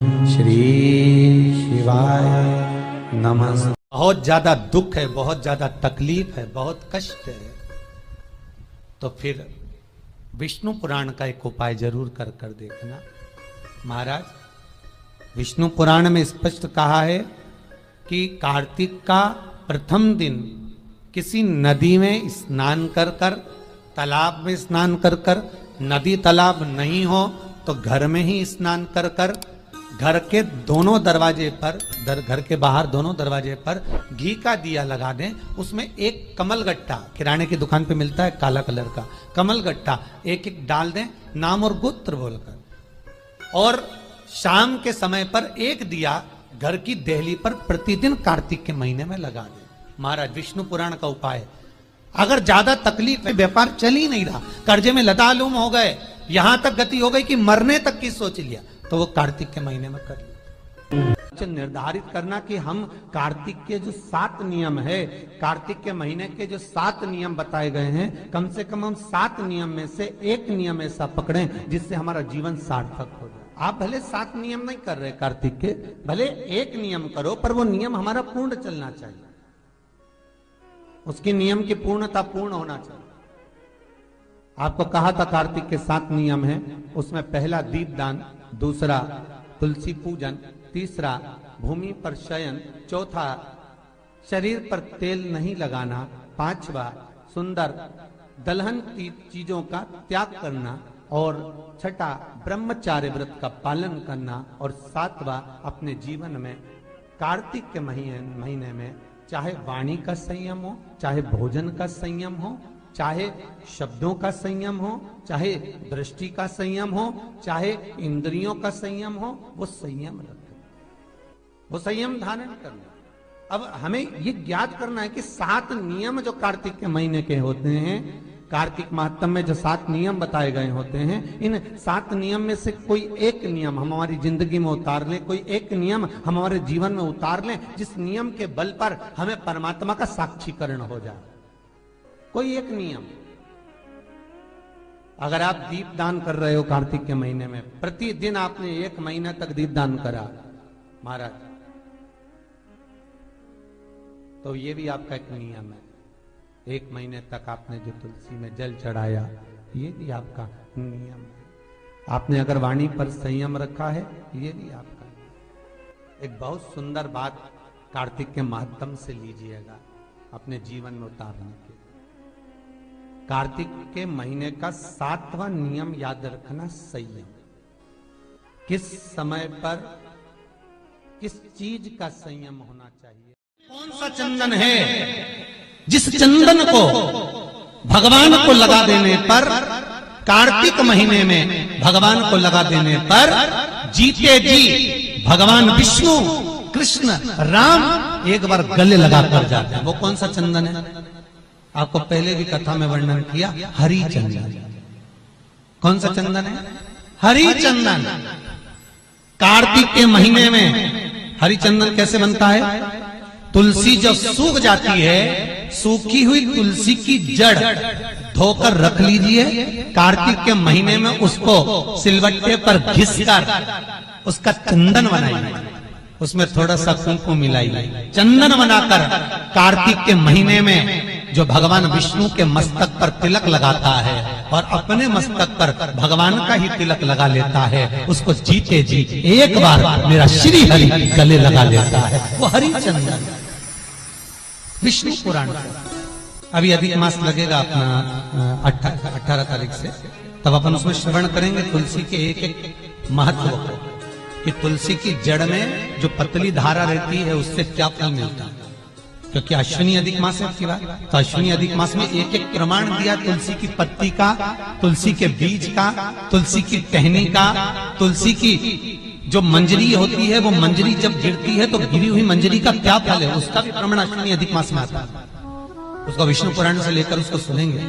श्री शिवाय नमः। बहुत ज्यादा दुख है, बहुत ज्यादा तकलीफ है, बहुत कष्ट है, तो फिर विष्णु पुराण का एक उपाय जरूर कर देखना। महाराज, विष्णु पुराण में स्पष्ट कहा है कि कार्तिक का प्रथम दिन किसी नदी में स्नान कर कर, तालाब में स्नान कर कर, नदी तालाब नहीं हो तो घर में ही स्नान कर कर, घर के दोनों दरवाजे पर, घर के बाहर दोनों दरवाजे पर घी का दिया लगा दें। उसमें एक कमल गट्टा, किराने की दुकान पे मिलता है काला कलर का कमल गट्टा, एक एक डाल दें नाम और गोत्र बोलकर। और शाम के समय पर एक दिया घर की देहली पर प्रतिदिन कार्तिक के महीने में लगा दें। महाराज, विष्णु पुराण का उपाय। अगर ज्यादा तकलीफ है, व्यापार चल ही नहीं रहा, कर्जे में लतालूम हो गए, यहां तक गति हो गई कि मरने तक की सोच लिया, तो वो कार्तिक के महीने में कर लिया। निर्धारित करना कि हम कार्तिक के जो 7 नियम है, कार्तिक के महीने के जो 7 नियम बताए गए हैं, कम से कम हम 7 नियम में से एक नियम ऐसा पकड़ें जिससे हमारा जीवन सार्थक हो जाए। आप भले 7 नियम नहीं कर रहे कार्तिक के, भले एक नियम करो, पर वो नियम हमारा पूर्ण चलना चाहिए, उसकी नियम की पूर्णता पूर्ण होना चाहिए। आपको कहा था कार्तिक के 7 नियम हैं, उसमें पहला दीपदान, दूसरा तुलसी पूजन, तीसरा भूमि पर शयन, चौथा शरीर पर तेल नहीं लगाना, पांचवा सुंदर दलहन चीजों का त्याग करना, और छठा ब्रह्मचार्य व्रत का पालन करना, और 7वां अपने जीवन में कार्तिक के महीने में चाहे वाणी का संयम हो, चाहे भोजन का संयम हो, चाहे शब्दों का संयम हो, चाहे दृष्टि का संयम हो, चाहे इंद्रियों का संयम हो, वो संयम रखें, वो संयम धारण करना। अब हमें ये ज्ञात करना है कि 7 नियम जो कार्तिक के महीने के होते हैं, कार्तिक माहात्म्य में जो 7 नियम बताए गए होते हैं, इन 7 नियम में से कोई एक नियम हम हमारी जिंदगी में उतार लें, कोई एक नियम हम हमारे जीवन में उतार लें, जिस नियम के बल पर हमें परमात्मा का साक्षीकरण हो जाए। कोई एक नियम। अगर आप दीपदान कर रहे हो कार्तिक के महीने में, प्रतिदिन आपने 1 महीना तक दीपदान करा महाराज, तो ये भी आपका एक नियम है। 1 महीने तक आपने जो तुलसी में जल चढ़ाया, ये भी आपका नियम है। आपने अगर वाणी पर संयम रखा है, ये भी आपका। एक बहुत सुंदर बात कार्तिक के माध्यम से लीजिएगा अपने जीवन में उतारने के। कार्तिक के महीने का 7वां नियम याद रखना, संयम। किस समय पर किस चीज का संयम होना चाहिए। कौन सा चंदन है जिस चंदन को भगवान को लगा देने पर, कार्तिक महीने में भगवान को लगा देने पर जीते जी भगवान विष्णु, कृष्ण, राम एक बार गले लगा कर जाते हैं। वो कौन सा चंदन है? आपको पहले भी कथा में वर्णन किया, हरि चंदन। कौन सा चंदन है? हरि चंदन। कार्तिक के महीने में हरि चंदन कैसे बनता है? तुलसी जब सूख जाती है, सूखी हुई तुलसी की जड़ धोकर रख लीजिए, कार्तिक के महीने में उसको सिलवट्टे पर घिसकर उसका चंदन बनाइए, उसमें थोड़ा सा कुंकुम मिलाइए, चंदन बनाकर कार्तिक के महीने में जो भगवान विष्णु के मस्तक पर तिलक लगाता है और अपने मस्तक पर भगवान का ही तिलक लगा लेता है, उसको जीते जी एक बार मेरा श्री हरि गले लगा लेता है, वो हरि चंदन। विष्णु पुराण। अभी अधिक मास लगेगा अपना 18 तारीख से, तब अपन उसमें श्रवण करेंगे तुलसी के एक एक महत्व को, कि तुलसी की जड़ में जो पतली धारा रहती है उससे क्या फल मिलता है। क्योंकि अश्विनी अधिक मास है की बात, तो अश्विनी अधिक मास में एक एक प्रमाण दिया, तुलसी की पत्ती का, तुलसी के बीज का, तुलसी की टहनी का, तुलसी की जो मंजरी होती है, वो मंजरी जब गिरती है तो गिरी हुई मंजरी का क्या फल है, उसका भी प्रमाण अश्विनी अधिक मास में आता है। उसका विष्णु पुराण से लेकर उसको सुनेंगे।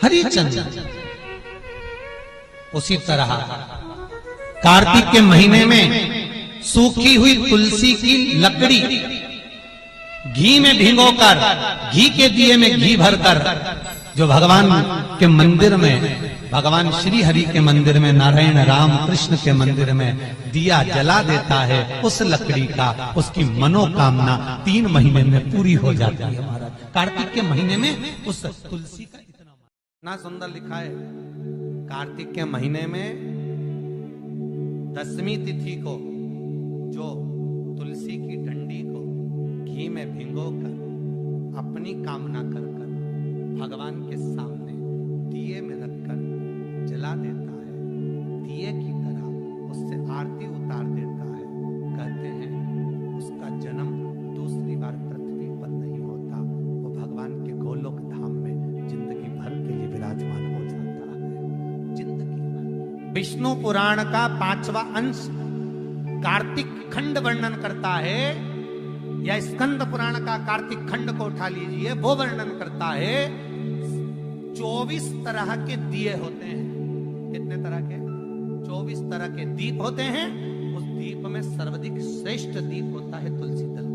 हरि चंदन। उसी तरह कार्तिक के महीने में सूखी हुई तुलसी की लकड़ी घी में भिगोकर, घी के दिए में घी भरकर जो भगवान के मंदिर में भगवान श्री हरि के मंदिर में, नारायण राम कृष्ण के मंदिर में दिया जला देता है, उस लकड़ी का उसकी मनोकामना 3 महीने में पूरी हो जाती है। महाराज कार्तिक के महीने में उस तुलसी का इतना सुंदर लिखा है। कार्तिक के महीने में 10वीं तिथि को जो तुलसी की डंडी को घी में भिगोकर अपनी कामना कर भगवान के सामने दिए में रखकर जला देता है, दिए की तरह उससे आरती उतार देता है, कहते हैं उसका जन्म दूसरी बार पृथ्वी पर नहीं होता, वो भगवान के गोलोक धाम में जिंदगी भर के लिए विराजमान हो जाता है। जिंदगी भर। विष्णु पुराण का 5वां अंश कार्तिक खंड वर्णन करता है, या स्कंद पुराण का कार्तिक खंड को उठा लीजिए, वो वर्णन करता है 24 तरह के दिए होते हैं। कितने तरह के? 24 तरह के दीप होते हैं। उस दीप में सर्वाधिक श्रेष्ठ दीप होता है तुलसी दल।